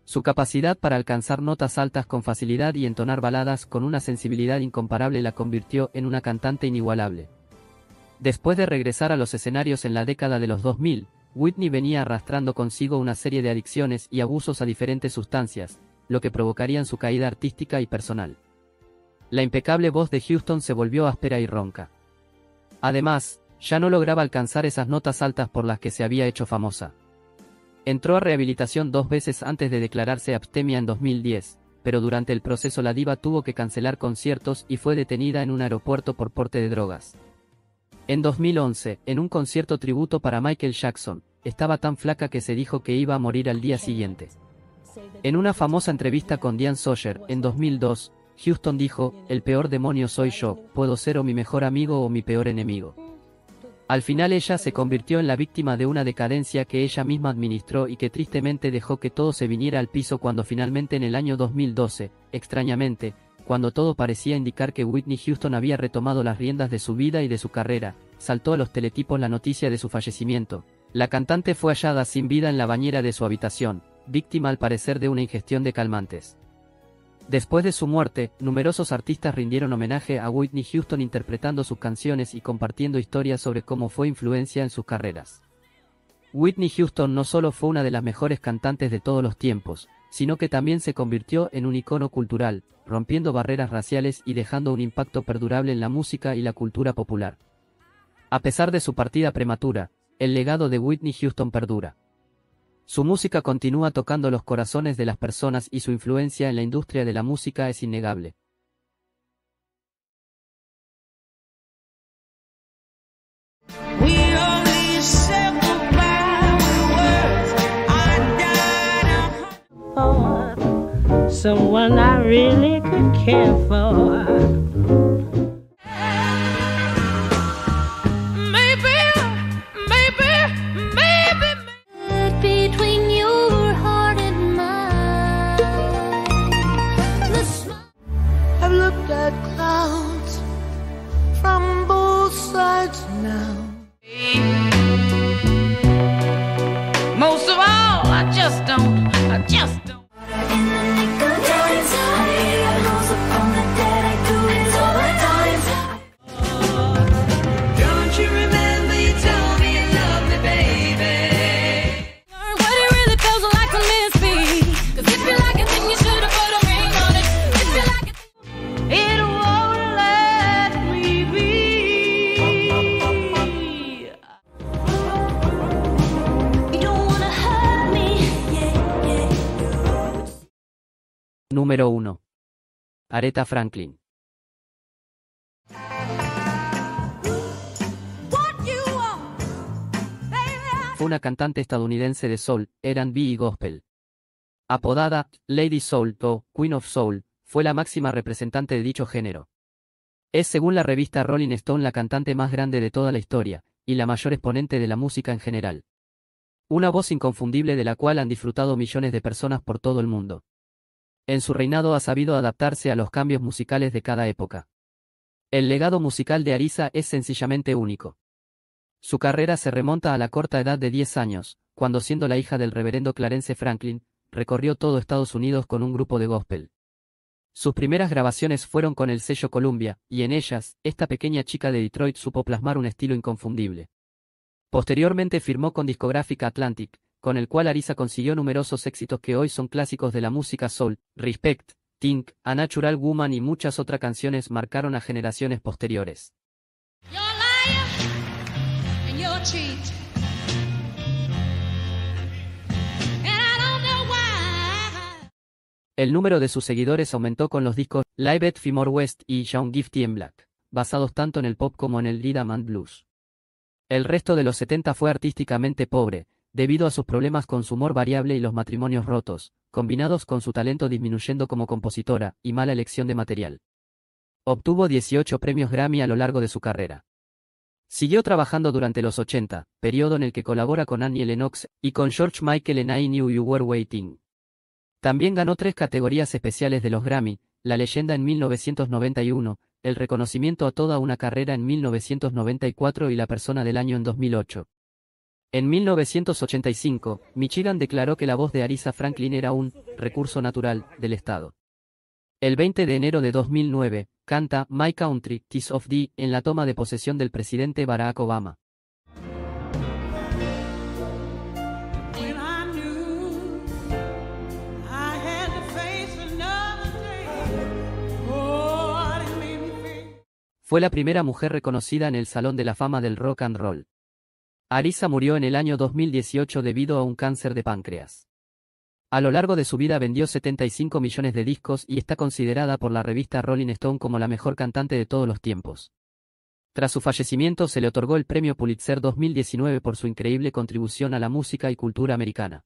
Su capacidad para alcanzar notas altas con facilidad y entonar baladas con una sensibilidad incomparable la convirtió en una cantante inigualable. Después de regresar a los escenarios en la década de los 2000, Whitney venía arrastrando consigo una serie de adicciones y abusos a diferentes sustancias, lo que provocarían su caída artística y personal. La impecable voz de Houston se volvió áspera y ronca. Además, ya no lograba alcanzar esas notas altas por las que se había hecho famosa. Entró a rehabilitación 2 veces antes de declararse abstemia en 2010, pero durante el proceso la diva tuvo que cancelar conciertos y fue detenida en un aeropuerto por porte de drogas. En 2011, en un concierto tributo para Michael Jackson, estaba tan flaca que se dijo que iba a morir al día siguiente. En una famosa entrevista con Diane Sawyer, en 2002, Houston dijo, "El peor demonio soy yo, puedo ser o mi mejor amigo o mi peor enemigo". Al final ella se convirtió en la víctima de una decadencia que ella misma administró y que tristemente dejó que todo se viniera al piso cuando finalmente en el año 2012, extrañamente, cuando todo parecía indicar que Whitney Houston había retomado las riendas de su vida y de su carrera, saltó a los teletipos la noticia de su fallecimiento. La cantante fue hallada sin vida en la bañera de su habitación, víctima al parecer de una ingestión de calmantes. Después de su muerte, numerosos artistas rindieron homenaje a Whitney Houston interpretando sus canciones y compartiendo historias sobre cómo fue influencia en sus carreras. Whitney Houston no solo fue una de las mejores cantantes de todos los tiempos, sino que también se convirtió en un icono cultural, rompiendo barreras raciales y dejando un impacto perdurable en la música y la cultura popular. A pesar de su partida prematura, el legado de Whitney Houston perdura. Su música continúa tocando los corazones de las personas y su influencia en la industria de la música es innegable. Someone I really could care for. dead clouds from both sides now. Most of all, I just don't. In the nick of time, I got holes upon the dead, I do it all the time. Don't you remember you told me you loved me, baby? Learn what it really feels like to miss me. 'Cause if you like it, then you should have put a ring on it. If you like it, it won't let me be. You don't wanna hurt me, yeah, yeah. Número 1. Aretha Franklin. What you want, baby? Fue una cantante estadounidense de soul, R&B y gospel. Apodada Lady Soul o Queen of Soul, fue la máxima representante de dicho género. Es, según la revista Rolling Stone, la cantante más grande de toda la historia, y la mayor exponente de la música en general. Una voz inconfundible de la cual han disfrutado millones de personas por todo el mundo. En su reinado ha sabido adaptarse a los cambios musicales de cada época. El legado musical de Aretha es sencillamente único. Su carrera se remonta a la corta edad de 10 años, cuando, siendo la hija del reverendo Clarence Franklin, recorrió todo Estados Unidos con un grupo de gospel. Sus primeras grabaciones fueron con el sello Columbia, y en ellas, esta pequeña chica de Detroit supo plasmar un estilo inconfundible. Posteriormente firmó con discográfica Atlantic, con el cual Aretha consiguió numerosos éxitos que hoy son clásicos de la música soul. Respect, Think, A Natural Woman y muchas otras canciones marcaron a generaciones posteriores. You're a liar and you're a cheat. And I don't know why. El número de sus seguidores aumentó con los discos Live at Fillmore West y Young Gifty and Black, basados tanto en el pop como en el rhythm and blues. El resto de los 70 fue artísticamente pobre, debido a sus problemas con su humor variable y los matrimonios rotos, combinados con su talento disminuyendo como compositora y mala elección de material. Obtuvo 18 premios Grammy a lo largo de su carrera. Siguió trabajando durante los 80, periodo en el que colabora con Annie Lennox y con George Michael en I Knew You Were Waiting. También ganó 3 categorías especiales de los Grammy, la leyenda en 1991, el reconocimiento a toda una carrera en 1994 y la persona del año en 2008. En 1985, Michigan declaró que la voz de Aretha Franklin era un recurso natural del estado. El 20 de enero de 2009, canta My Country, 'Tis of Thee en la toma de posesión del presidente Barack Obama. When I knew I had to face another day. Oh, it made me feel. Fue la primera mujer reconocida en el Salón de la Fama del Rock and Roll. Aretha murió en el año 2018 debido a un cáncer de páncreas. A lo largo de su vida vendió 75 millones de discos y está considerada por la revista Rolling Stone como la mejor cantante de todos los tiempos. Tras su fallecimiento se le otorgó el premio Pulitzer 2019 por su increíble contribución a la música y cultura americana.